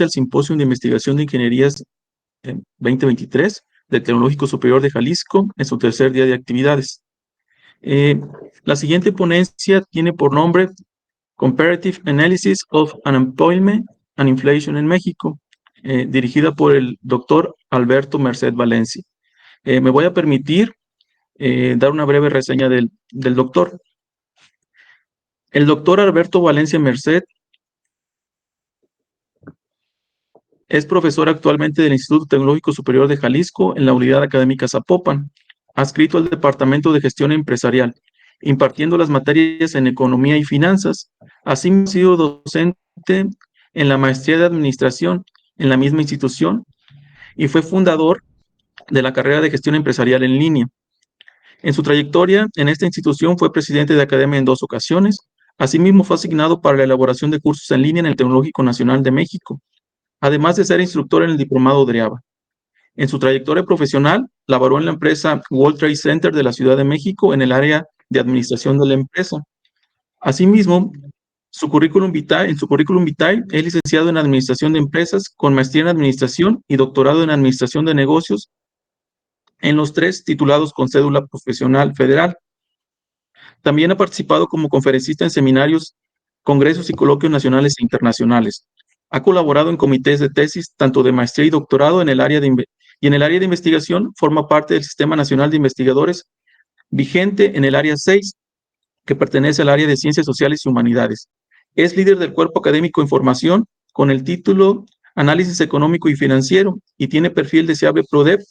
al Simposio de Investigación de Ingenierías 2023 del Tecnológico Superior de Jalisco en su tercer día de actividades. La siguiente ponencia tiene por nombre Comparative Analysis of Unemployment and Inflation en México, dirigida por el doctor Alberto Merced Valencia. Me voy a permitir dar una breve reseña del doctor. El doctor Alberto Valencia Merced es profesor actualmente del Instituto Tecnológico Superior de Jalisco en la Unidad Académica Zapopan, adscrito al Departamento de Gestión Empresarial, impartiendo las materias en Economía y Finanzas. Asimismo, ha sido docente en la Maestría de Administración en la misma institución y fue fundador de la carrera de Gestión Empresarial en línea. En su trayectoria en esta institución fue presidente de academia en 2 ocasiones. Asimismo, fue asignado para la elaboración de cursos en línea en el Tecnológico Nacional de México, además de ser instructor en el diplomado de EABA. En su trayectoria profesional, laboró en la empresa World Trade Center de la Ciudad de México en el área de administración de la empresa. Asimismo, en su currículum vitae es licenciado en Administración de Empresas con maestría en Administración y doctorado en Administración de Negocios en los 3 titulados con cédula profesional federal. También ha participado como conferencista en seminarios, congresos y coloquios nacionales e internacionales. Ha colaborado en comités de tesis, tanto de maestría y doctorado en el área de investigación, forma parte del Sistema Nacional de Investigadores, vigente en el área 6, que pertenece al área de Ciencias Sociales y Humanidades. Es líder del cuerpo académico en formación con el título Análisis Económico y Financiero y tiene perfil deseable PRODEP,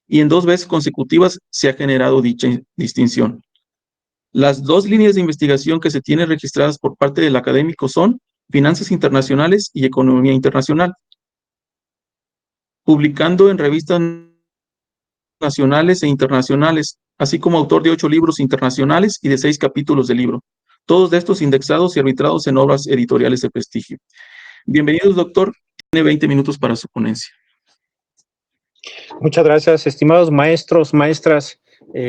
y en 2 veces consecutivas se ha generado dicha distinción. Las 2 líneas de investigación que se tienen registradas por parte del académico son Finanzas Internacionales y Economía Internacional, publicando en revistas nacionales e internacionales, así como autor de 8 libros internacionales y de 6 capítulos de libro, todos de estos indexados y arbitrados en obras editoriales de prestigio. Bienvenidos, doctor. Tiene 20 minutos para su ponencia. Muchas gracias, estimados maestros, maestras,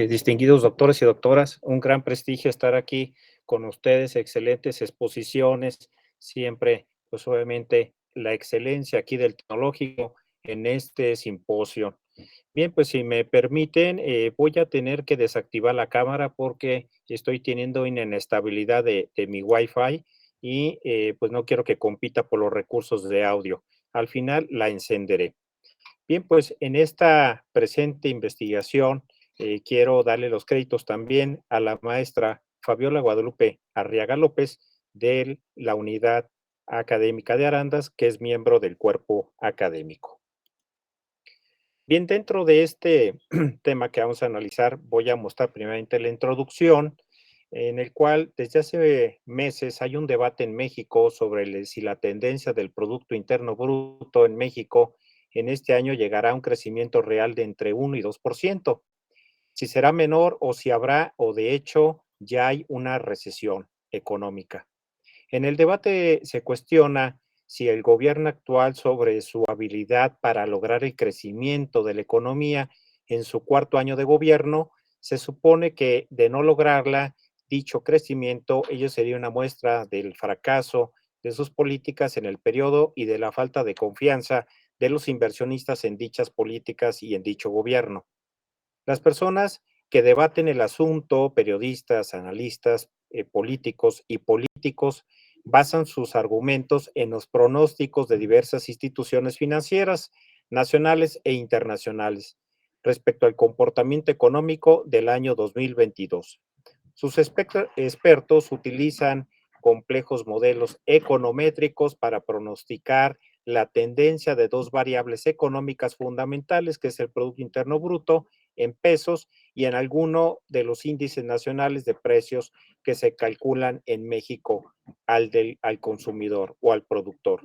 distinguidos doctores y doctoras. Un gran prestigio estar aquí con ustedes, excelentes exposiciones, siempre, pues obviamente, la excelencia aquí del tecnológico en este simposio. Bien, pues si me permiten, voy a tener que desactivar la cámara porque estoy teniendo inestabilidad de mi Wi-Fi y pues no quiero que compita por los recursos de audio. Al final la encenderé. Bien, pues en esta presente investigación quiero darle los créditos también a la maestra Fabiola Guadalupe Arriaga López de la Unidad Académica de Arandas, que es miembro del cuerpo académico. Bien, dentro de este tema que vamos a analizar, voy a mostrar primeramente la introducción, en el cual desde hace meses hay un debate en México sobre si la tendencia del Producto Interno Bruto en México en este año llegará a un crecimiento real de entre 1 y 2%, si será menor o si habrá o de hecho ya hay una recesión económica. En el debate se cuestiona si el gobierno actual sobre su habilidad para lograr el crecimiento de la economía en su 4º año de gobierno, se supone que de no lograrla, dicho crecimiento, ello sería una muestra del fracaso de sus políticas en el periodo y de la falta de confianza de los inversionistas en dichas políticas y en dicho gobierno. Las personas que debaten el asunto, periodistas, analistas, políticos y políticos, basan sus argumentos en los pronósticos de diversas instituciones financieras, nacionales e internacionales, respecto al comportamiento económico del año 2022. Sus expertos utilizan complejos modelos econométricos para pronosticar la tendencia de 2 variables económicas fundamentales, que es el Producto Interno Bruto en pesos y en alguno de los índices nacionales de precios que se calculan en México al consumidor o al productor.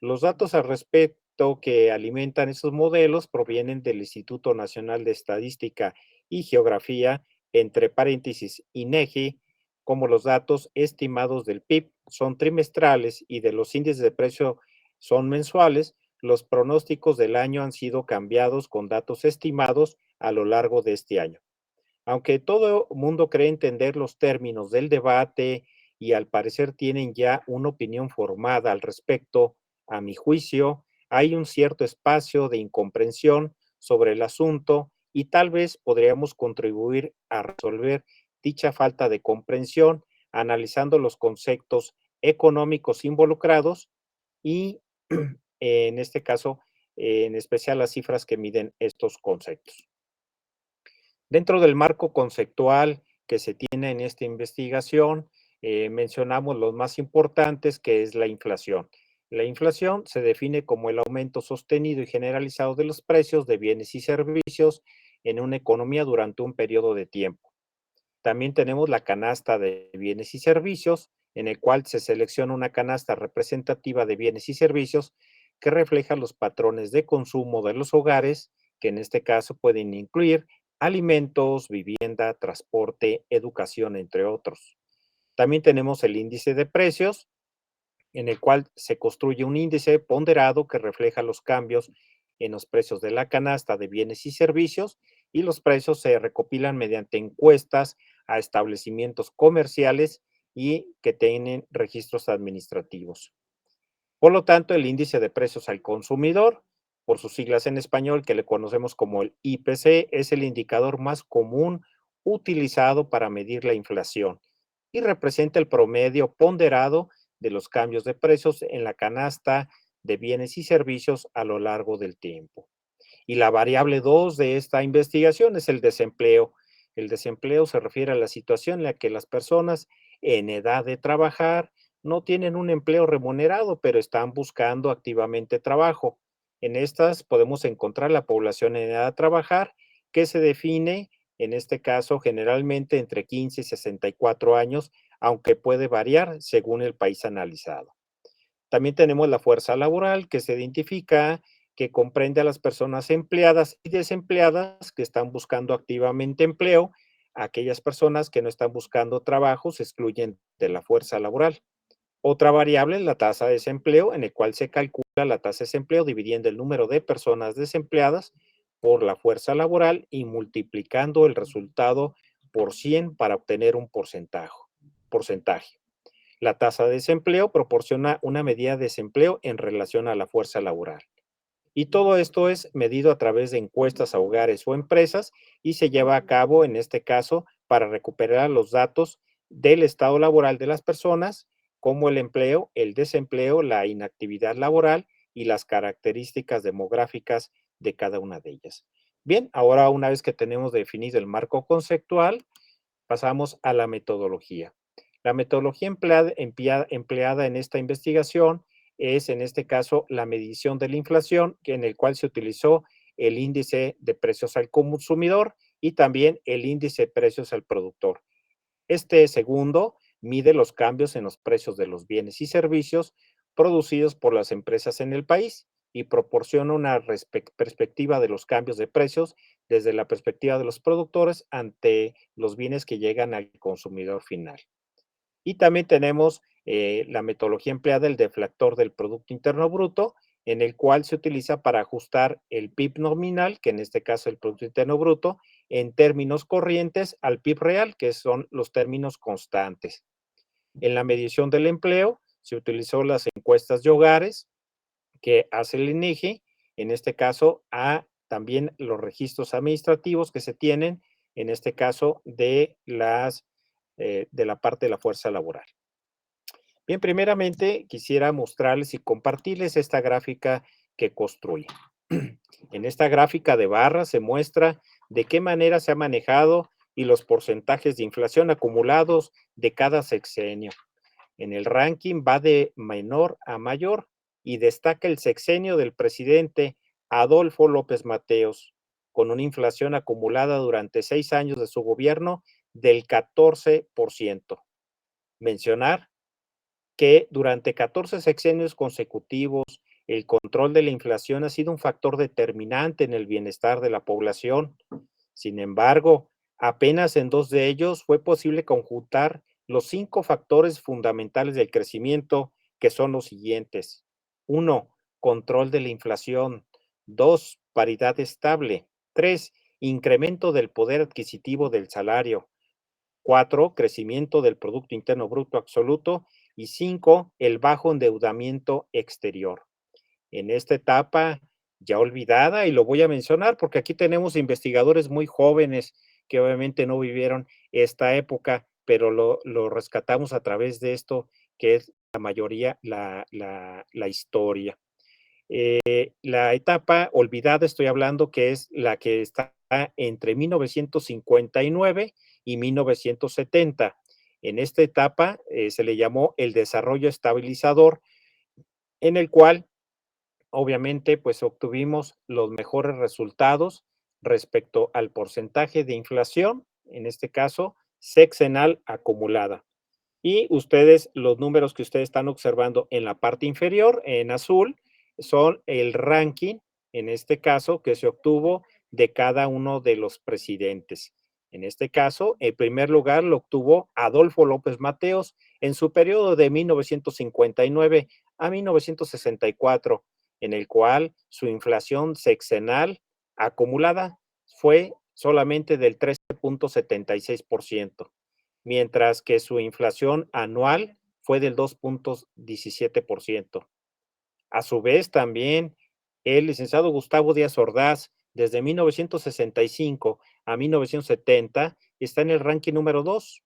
Los datos al respecto que alimentan esos modelos provienen del Instituto Nacional de Estadística y Geografía, entre paréntesis INEGI, como los datos estimados del PIB son trimestrales y de los índices de precio son mensuales, los pronósticos del año han sido cambiados con datos estimados a lo largo de este año. Aunque todo el mundo cree entender los términos del debate y al parecer tienen ya una opinión formada al respecto, a mi juicio, hay un cierto espacio de incomprensión sobre el asunto y tal vez podríamos contribuir a resolver dicha falta de comprensión analizando los conceptos económicos involucrados y en este caso, en especial las cifras que miden estos conceptos. Dentro del marco conceptual que se tiene en esta investigación, mencionamos los más importantes, que es la inflación. La inflación se define como el aumento sostenido y generalizado de los precios de bienes y servicios en una economía durante un periodo de tiempo. También tenemos la canasta de bienes y servicios, en el cual se selecciona una canasta representativa de bienes y servicios que refleja los patrones de consumo de los hogares, que en este caso pueden incluir alimentos, vivienda, transporte, educación, entre otros. También tenemos el índice de precios, en el cual se construye un índice ponderado que refleja los cambios en los precios de la canasta de bienes y servicios, y los precios se recopilan mediante encuestas a establecimientos comerciales y que tienen registros administrativos. Por lo tanto, el índice de precios al consumidor, por sus siglas en español, que le conocemos como el IPC, es el indicador más común utilizado para medir la inflación y representa el promedio ponderado de los cambios de precios en la canasta de bienes y servicios a lo largo del tiempo. Y la variable 2 de esta investigación es el desempleo. El desempleo se refiere a la situación en la que las personas en edad de trabajar no tienen un empleo remunerado, pero están buscando activamente trabajo. En estas podemos encontrar la población en edad de trabajar, que se define, en este caso, generalmente entre 15 y 64 años, aunque puede variar según el país analizado. También tenemos la fuerza laboral, que se identifica, que comprende a las personas empleadas y desempleadas que están buscando activamente empleo. Aquellas personas que no están buscando trabajo se excluyen de la fuerza laboral. Otra variable es la tasa de desempleo, en el cual se calcula la tasa de desempleo dividiendo el número de personas desempleadas por la fuerza laboral y multiplicando el resultado por 100 para obtener un porcentaje. La tasa de desempleo proporciona una medida de desempleo en relación a la fuerza laboral. Y todo esto es medido a través de encuestas a hogares o empresas y se lleva a cabo, en este caso, para recuperar los datos del estado laboral de las personas, como el empleo, el desempleo, la inactividad laboral y las características demográficas de cada una de ellas. Bien, ahora una vez que tenemos definido el marco conceptual, pasamos a la metodología. La metodología empleada en esta investigación es, en este caso, la medición de la inflación, en el cual se utilizó el índice de precios al consumidor y también el índice de precios al productor. Este segundo mide los cambios en los precios de los bienes y servicios producidos por las empresas en el país y proporciona una perspectiva de los cambios de precios desde la perspectiva de los productores ante los bienes que llegan al consumidor final. Y también tenemos la metodología empleada, el deflactor del Producto Interno Bruto, en el cual se utiliza para ajustar el PIB nominal, que en este caso es el Producto Interno Bruto, en términos corrientes al PIB real, que son los términos constantes. En la medición del empleo se utilizó las encuestas de hogares que hace el INEGI, en este caso a también los registros administrativos que se tienen, en este caso de la parte de la fuerza laboral. Bien, primeramente quisiera mostrarles y compartirles esta gráfica que construye. En esta gráfica de barras se muestra de qué manera se ha manejado y los porcentajes de inflación acumulados de cada sexenio. En el ranking va de menor a mayor y destaca el sexenio del presidente Adolfo López Mateos, con una inflación acumulada durante 6 años de su gobierno del 14%. Mencionar que durante 14 sexenios consecutivos el control de la inflación ha sido un factor determinante en el bienestar de la población. Sin embargo, apenas en 2 de ellos fue posible conjuntar los 5 factores fundamentales del crecimiento, que son los siguientes. 1. Control de la inflación. 2. Paridad estable. 3. Incremento del poder adquisitivo del salario. 4. Crecimiento del Producto Interno Bruto absoluto. Y 5. El bajo endeudamiento exterior. en esta etapa ya olvidada, y lo voy a mencionar porque aquí tenemos investigadores muy jóvenes que obviamente no vivieron esta época, pero lo rescatamos a través de esto, que es la mayoría la historia. La etapa olvidada, estoy hablando que es la que está entre 1959 y 1970. En esta etapa se le llamó el desarrollo estabilizador, en el cual obviamente pues obtuvimos los mejores resultados respecto al porcentaje de inflación, en este caso sexenal acumulada. Y ustedes, los números que ustedes están observando en la parte inferior, en azul, son el ranking, en este caso, que se obtuvo de cada uno de los presidentes. En este caso, el primer lugar lo obtuvo Adolfo López Mateos en su periodo de 1959 a 1964, en el cual su inflación sexenal acumulada fue solamente del 13.76%, mientras que su inflación anual fue del 2.17%. A su vez, también el licenciado Gustavo Díaz Ordaz, desde 1965 a 1970, está en el ranking número 2,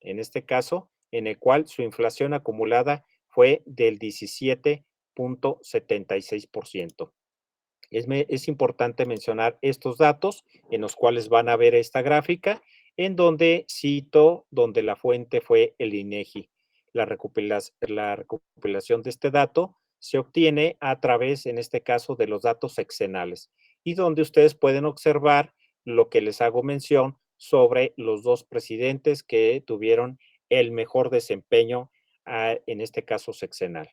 en este caso, en el cual su inflación acumulada fue del 17.76%. Es importante mencionar estos datos en los cuales van a ver esta gráfica, en donde cito, donde la fuente fue el INEGI. La recopilación de este dato se obtiene a través, en este caso, de los datos sexenales, y donde ustedes pueden observar lo que les hago mención sobre los dos presidentes que tuvieron el mejor desempeño, en este caso sexenal.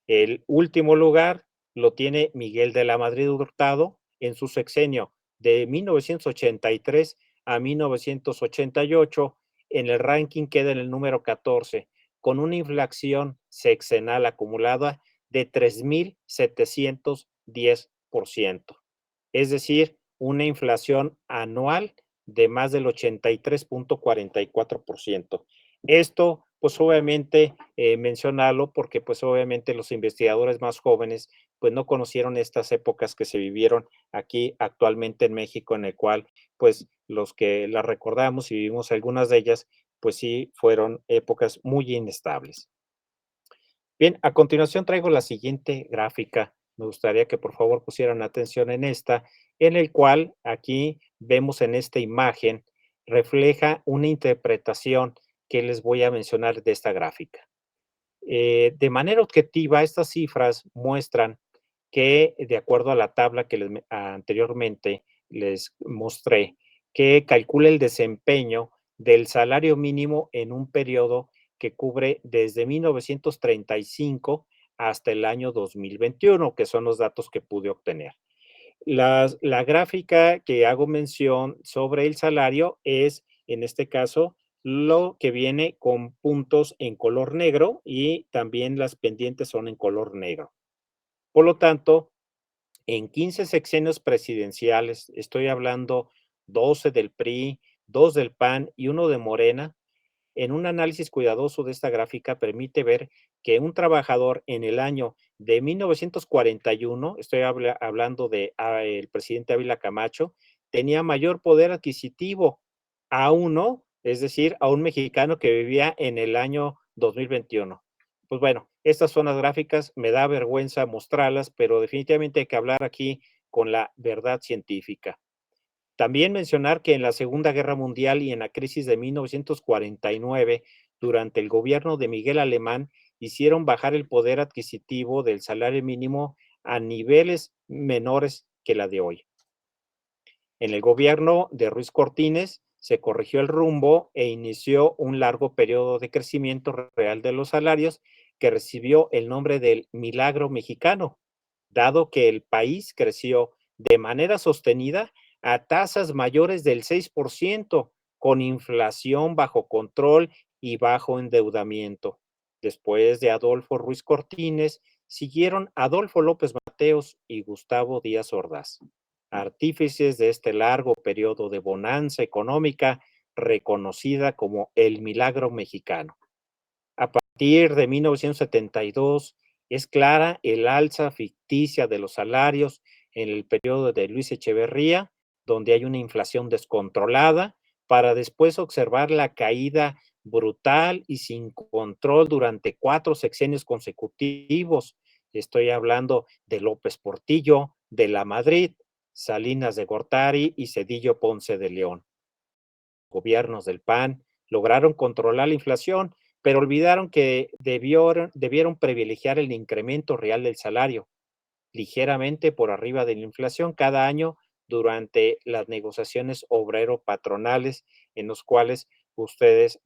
El último lugar lo tiene Miguel de la Madrid Hurtado en su sexenio de 1983 a 1988. En el ranking queda en el número 14, con una inflación sexenal acumulada de 3.710%. Es decir, una inflación anual de más del 83.44%. Esto, pues obviamente, mencionarlo porque pues obviamente los investigadores más jóvenes pues no conocieron estas épocas que se vivieron aquí actualmente en México, en el cual pues los que las recordamos y vivimos algunas de ellas, pues sí fueron épocas muy inestables. Bien, a continuación traigo la siguiente gráfica. Me gustaría que por favor pusieran atención en esta, en el cual aquí vemos en esta imagen refleja una interpretación que les voy a mencionar de esta gráfica. De manera objetiva, estas cifras muestran que, de acuerdo a la tabla que anteriormente les mostré, que calcula el desempeño del salario mínimo en un periodo que cubre desde 1935 hasta el año 2021, que son los datos que pude obtener. La gráfica que hago mención sobre el salario es, en este caso, lo que viene con puntos en color negro, y también las pendientes son en color negro. Por lo tanto, en 15 sexenios presidenciales, estoy hablando 12 del PRI, 2 del PAN y 1 de Morena, en un análisis cuidadoso de esta gráfica permite ver que un trabajador en el año de 1941, estoy hablando de el presidente Ávila Camacho, tenía mayor poder adquisitivo a uno, es decir, a un mexicano que vivía en el año 2021. Pues bueno, estas son las gráficas, me da vergüenza mostrarlas, pero definitivamente hay que hablar aquí con la verdad científica. También mencionar que en la Segunda Guerra Mundial y en la crisis de 1949, durante el gobierno de Miguel Alemán, hicieron bajar el poder adquisitivo del salario mínimo a niveles menores que la de hoy. En el gobierno de Ruiz Cortines se corrigió el rumbo e inició un largo periodo de crecimiento real de los salarios que recibió el nombre del milagro mexicano, dado que el país creció de manera sostenida a tasas mayores del 6%, con inflación bajo control y bajo endeudamiento. Después de Adolfo Ruiz Cortines, siguieron Adolfo López Mateos y Gustavo Díaz Ordaz, artífices de este largo periodo de bonanza económica reconocida como el milagro mexicano. A partir de 1972 Es clara el alza ficticia de los salarios en el periodo de Luis Echeverría, donde hay una inflación descontrolada, para después observar la caída brutal y sin control durante 4 sexenios consecutivos. Estoy hablando de López Portillo, de La Madrid, Salinas de Gortari y Cedillo Ponce de León. Gobiernos del PAN lograron controlar la inflación, pero olvidaron que debieron privilegiar el incremento real del salario, ligeramente por arriba de la inflación cada año durante las negociaciones obrero-patronales, en los cuales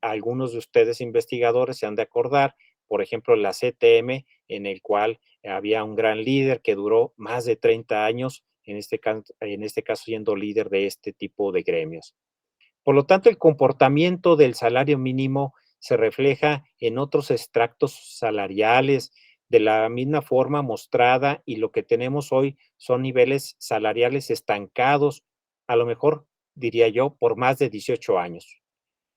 algunos de ustedes investigadores se han de acordar, por ejemplo, la CTM, en el cual había un gran líder que duró más de 30 años, en este caso siendo líder de este tipo de gremios. Por lo tanto, el comportamiento del salario mínimo se refleja en otros extractos salariales de la misma forma mostrada, y lo que tenemos hoy son niveles salariales estancados, a lo mejor diría yo, por más de 18 años.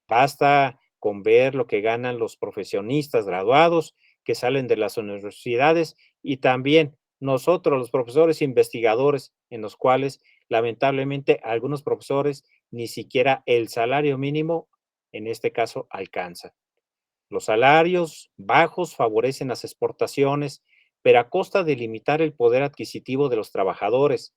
Basta con ver lo que ganan los profesionistas graduados que salen de las universidades, y también nosotros, los profesores investigadores, en los cuales lamentablemente algunos profesores ni siquiera el salario mínimo, en este caso, alcanza. Los salarios bajos favorecen las exportaciones, pero a costa de limitar el poder adquisitivo de los trabajadores.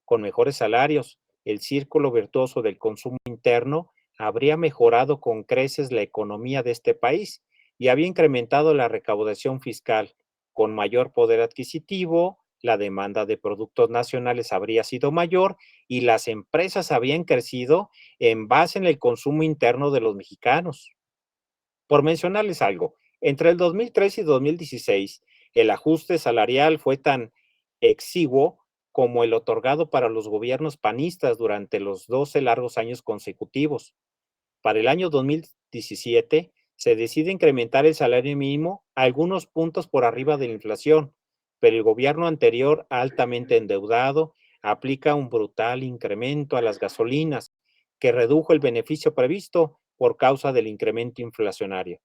Con mejores salarios, el círculo virtuoso del consumo interno habría mejorado con creces la economía de este país y había incrementado la recaudación fiscal. Con mayor poder adquisitivo, la demanda de productos nacionales habría sido mayor y las empresas habrían crecido en base en el consumo interno de los mexicanos. Por mencionarles algo, entre el 2013 y 2016, el ajuste salarial fue tan exiguo como el otorgado para los gobiernos panistas durante los 12 largos años consecutivos. Para el año 2017, se decide incrementar el salario mínimo algunos puntos por arriba de la inflación, pero el gobierno anterior, altamente endeudado, aplica un brutal incremento a las gasolinas, que redujo el beneficio previsto por causa del incremento inflacionario.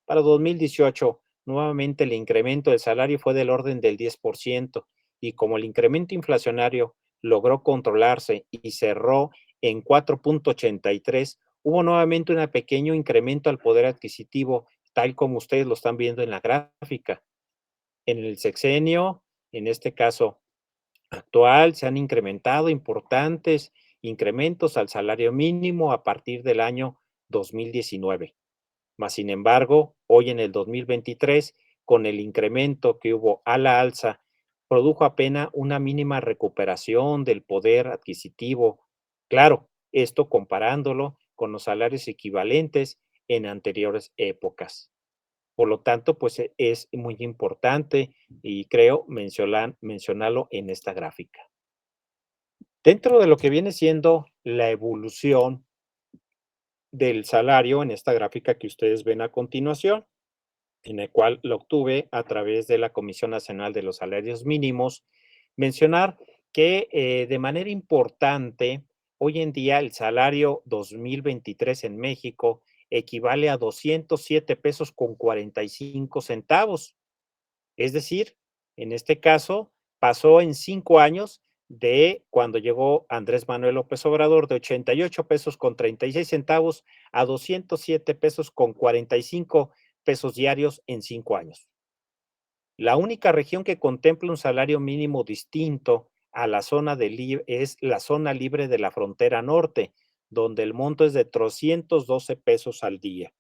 Para 2018, nuevamente el incremento del salario fue del orden del 10%, y como el incremento inflacionario logró controlarse y cerró en 4.83, hubo nuevamente un pequeño incremento al poder adquisitivo, tal como ustedes lo están viendo en la gráfica. En el sexenio, en este caso actual, se han incrementado importantes incrementos al salario mínimo a partir del año 2019. Mas, sin embargo, hoy en el 2023, con el incremento que hubo a la alza, produjo apenas una mínima recuperación del poder adquisitivo. Claro, esto comparándolo con los salarios equivalentes en anteriores épocas. Por lo tanto, pues es muy importante y creo mencionarlo en esta gráfica. Dentro de lo que viene siendo la evolución del salario en esta gráfica que ustedes ven a continuación, en el cual lo obtuve a través de la Comisión Nacional de los Salarios Mínimos, mencionar que de manera importante, hoy en día el salario 2023 en México equivale a 207 pesos con 45 centavos. Es decir, en este caso, pasó en 5 años de cuando llegó Andrés Manuel López Obrador de 88 pesos con 36 centavos a 207 pesos con 45 pesos diarios en 5 años. La única región que contempla un salario mínimo distinto a la zona es la zona libre de la frontera norte, donde el monto es de 312 pesos al día.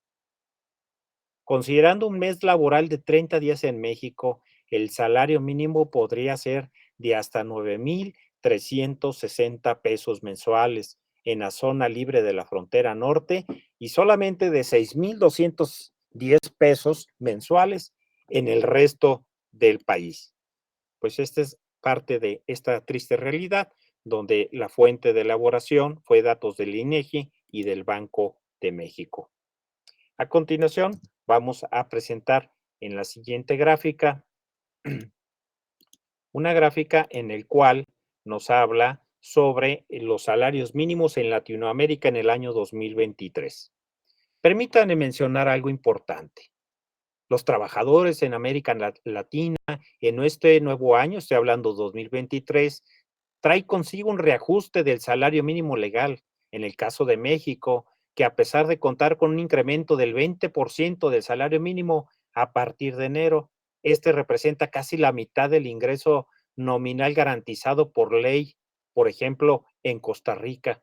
Considerando un mes laboral de 30 días en México, el salario mínimo podría ser de hasta 9,360 pesos mensuales en la zona libre de la frontera norte y solamente de 6,210 pesos mensuales en el resto del país. Pues esta es parte de esta triste realidad, donde la fuente de elaboración fue datos del INEGI y del Banco de México. A continuación, vamos a presentar en la siguiente gráfica una gráfica en el cual nos habla sobre los salarios mínimos en Latinoamérica en el año 2023. Permítanme mencionar algo importante. Los trabajadores en América Latina, en este nuevo año, estoy hablando 2023, trae consigo un reajuste del salario mínimo legal. En el caso de México, que a pesar de contar con un incremento del 20% del salario mínimo a partir de enero, este representa casi la mitad del ingreso nominal garantizado por ley. Por ejemplo, en Costa Rica,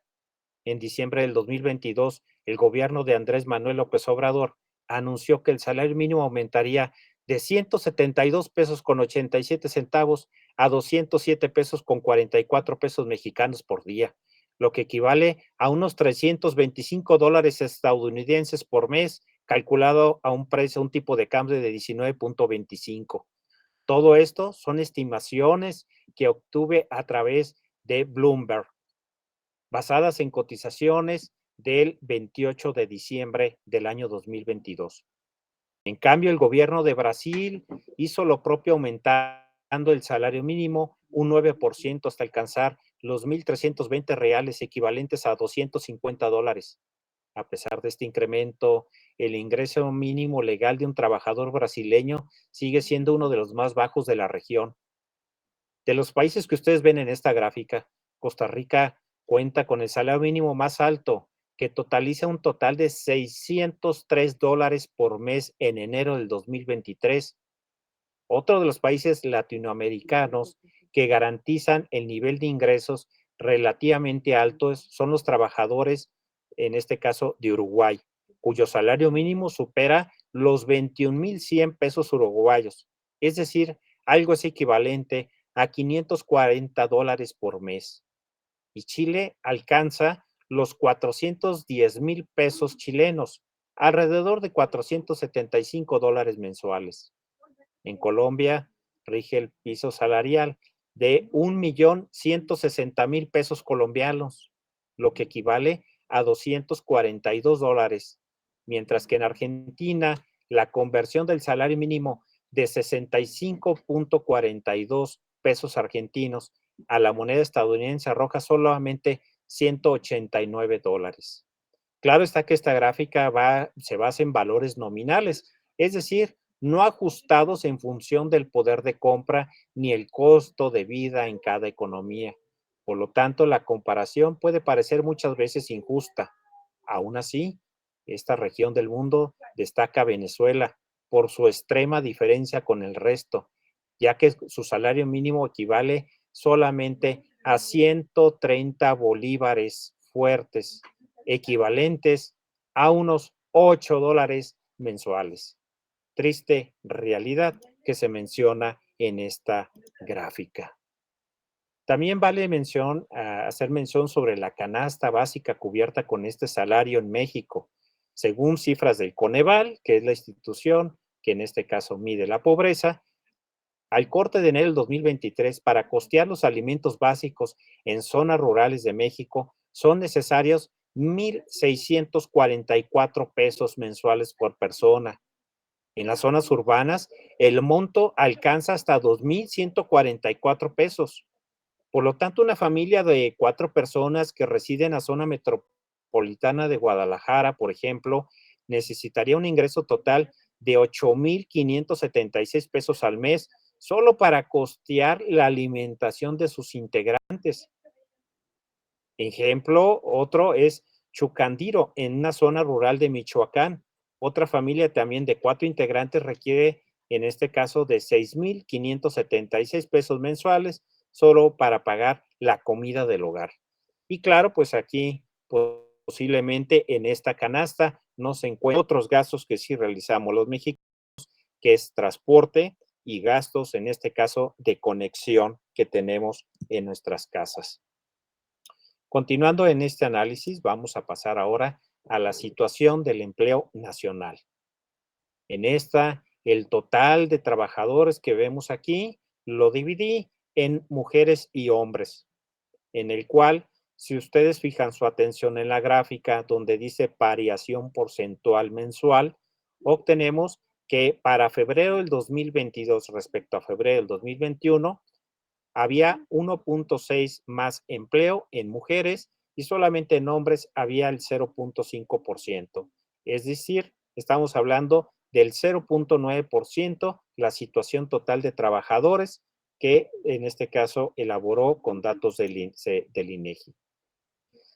en diciembre del 2022, el gobierno de Andrés Manuel López Obrador anunció que el salario mínimo aumentaría de 172 pesos con 87 centavos a 207 pesos con 44 pesos mexicanos por día, lo que equivale a unos 325 dólares estadounidenses por mes, calculado a un precio, un tipo de cambio de 19.25. Todo esto son estimaciones que obtuve a través de Bloomberg, basadas en cotizaciones del 28 de diciembre del año 2022. En cambio, el gobierno de Brasil hizo lo propio aumentando el salario mínimo un 9% hasta alcanzar los 1.320 reales, equivalentes a 250 dólares. A pesar de este incremento, el ingreso mínimo legal de un trabajador brasileño sigue siendo uno de los más bajos de la región. De los países que ustedes ven en esta gráfica, Costa Rica cuenta con el salario mínimo más alto, que totaliza un total de 603 dólares por mes en enero del 2023. Otro de los países latinoamericanos que garantizan el nivel de ingresos relativamente altos son los trabajadores, en este caso de Uruguay, cuyo salario mínimo supera los 21,100 pesos uruguayos, es decir, algo es equivalente a 540 dólares por mes. Y Chile alcanza los 410,000 pesos chilenos, alrededor de 475 dólares mensuales. En Colombia rige el piso salarial de 1,160,000 pesos colombianos, lo que equivale a 242 dólares, mientras que en Argentina la conversión del salario mínimo de 65.42 pesos argentinos a la moneda estadounidense arroja solamente 189 dólares. Claro está que esta gráfica se basa en valores nominales, es decir, no ajustados en función del poder de compra ni el costo de vida en cada economía. Por lo tanto, la comparación puede parecer muchas veces injusta. Aún así, esta región del mundo destaca Venezuela por su extrema diferencia con el resto, ya que su salario mínimo equivale solamente a 130 bolívares fuertes, equivalentes a unos 8 dólares mensuales. Triste realidad que se menciona en esta gráfica. También vale hacer mención sobre la canasta básica cubierta con este salario en México. Según cifras del Coneval, que es la institución que en este caso mide la pobreza, al corte de enero del 2023, para costear los alimentos básicos en zonas rurales de México, son necesarios 1,644 pesos mensuales por persona. En las zonas urbanas, el monto alcanza hasta 2,144 pesos. Por lo tanto, una familia de 4 personas que reside en la zona metropolitana de Guadalajara, por ejemplo, necesitaría un ingreso total de 8,576 pesos al mes solo para costear la alimentación de sus integrantes. Ejemplo, otro es Chucandiro, en una zona rural de Michoacán. Otra familia también de 4 integrantes requiere, en este caso, de 6,576 pesos mensuales solo para pagar la comida del hogar. Y claro, pues aquí posiblemente en esta canasta no se encuentran otros gastos que sí realizamos los mexicanos, que es transporte y gastos, en este caso, de conexión que tenemos en nuestras casas. Continuando en este análisis, vamos a pasar ahora a la situación del empleo nacional. En esta, el total de trabajadores que vemos aquí lo dividí en mujeres y hombres, en el cual, si ustedes fijan su atención en la gráfica donde dice variación porcentual mensual, obtenemos que para febrero del 2022 respecto a febrero del 2021, había 1,6 más empleo en mujeres y solamente en hombres había el 0,5%. Es decir, estamos hablando del 0.9% la situación total de trabajadores que en este caso elaboró con datos del INEGI.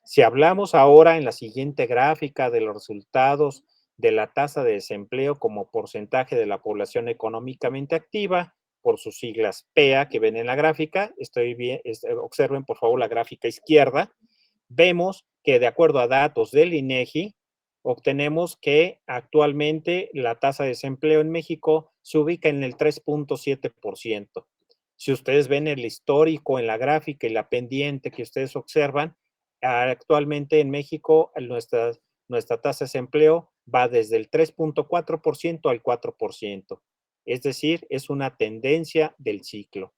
Si hablamos ahora en la siguiente gráfica de los resultados de la tasa de desempleo como porcentaje de la población económicamente activa, por sus siglas PEA que ven en la gráfica, observen por favor la gráfica izquierda, vemos que de acuerdo a datos del INEGI, obtenemos que actualmente la tasa de desempleo en México se ubica en el 3.7%. Si ustedes ven el histórico en la gráfica y la pendiente que ustedes observan, actualmente en México nuestra tasa de desempleo va desde el 3.4% al 4%. Es decir, es una tendencia del ciclo.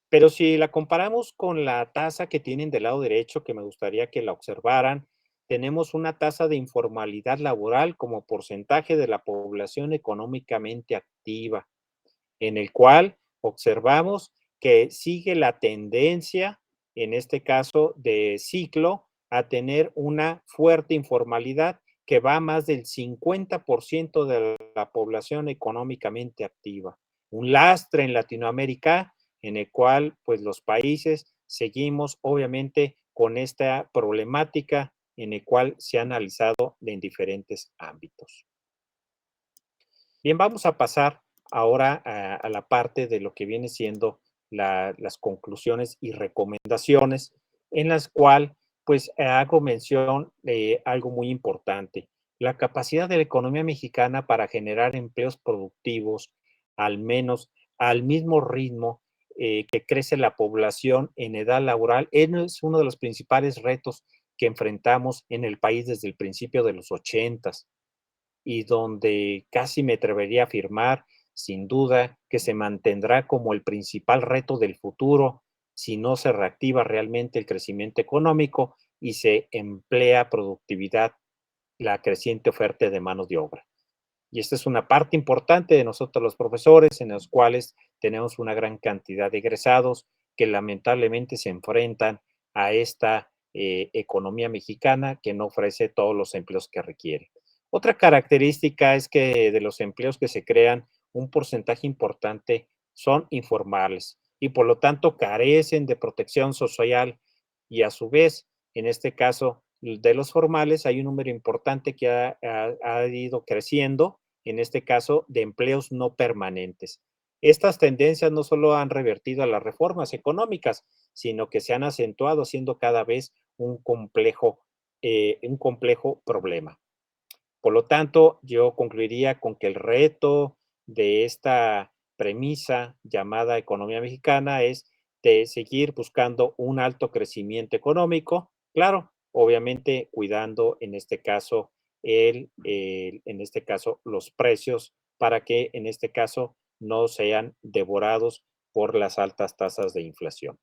Pero si la comparamos con la tasa que tienen del lado derecho, que me gustaría que la observaran, tenemos una tasa de informalidad laboral como porcentaje de la población económicamente activa, en el cual observamos que sigue la tendencia, en este caso de ciclo, a tener una fuerte informalidad que va a más del 50% de la población económicamente activa. Un lastre en Latinoamérica en el cual pues los países seguimos obviamente con esta problemática en el cual se ha analizado en diferentes ámbitos. Bien, vamos a pasar ahora a la parte de lo que viene siendo las conclusiones y recomendaciones, en las cuales pues hago mención de algo muy importante. La capacidad de la economía mexicana para generar empleos productivos, al menos al mismo ritmo que crece la población en edad laboral, es uno de los principales retos que enfrentamos en el país desde el principio de los 80s y donde casi me atrevería a afirmar, sin duda, que se mantendrá como el principal reto del futuro si no se reactiva realmente el crecimiento económico y se emplea productividad, la creciente oferta de mano de obra. Y esta es una parte importante de nosotros los profesores, en los cuales tenemos una gran cantidad de egresados que lamentablemente se enfrentan a esta economía mexicana que no ofrece todos los empleos que requiere. Otra característica es que de los empleos que se crean, un porcentaje importante son informales y por lo tanto carecen de protección social y a su vez, en este caso de los formales, hay un número importante que ha ido creciendo, en este caso de empleos no permanentes. Estas tendencias no solo han revertido a las reformas económicas, sino que se han acentuado siendo cada vez un complejo problema. Por lo tanto, yo concluiría con que el reto de esta premisa llamada economía mexicana es de seguir buscando un alto crecimiento económico, claro, obviamente cuidando en este caso los precios para que en este caso no sean devorados por las altas tasas de inflación.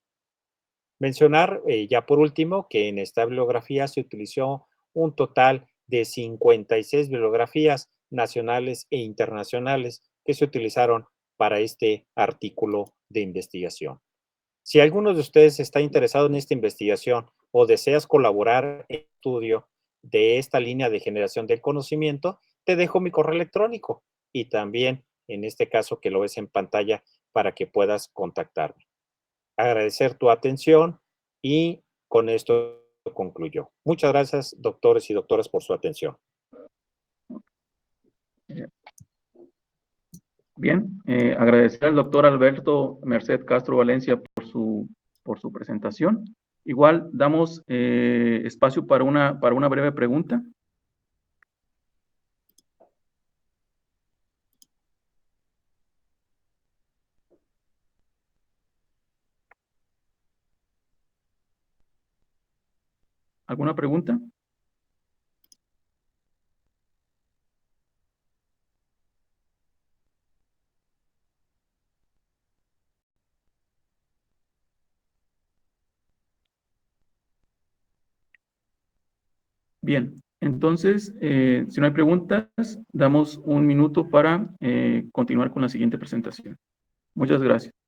Mencionar ya por último que en esta bibliografía se utilizó un total de 56 bibliografías nacionales e internacionales que se utilizaron para este artículo de investigación. Si alguno de ustedes está interesado en esta investigación o deseas colaborar en el estudio de esta línea de generación del conocimiento, te dejo mi correo electrónico y también en este caso que lo ves en pantalla para que puedas contactarme. Agradecer tu atención y con esto concluyo. Muchas gracias, doctores y doctoras, por su atención. Bien, agradecer al doctor Alberto Merced Castro Valencia por su presentación. Igual damos espacio para una breve pregunta. ¿Alguna pregunta? Bien, entonces, si no hay preguntas, damos un minuto para continuar con la siguiente presentación. Muchas gracias.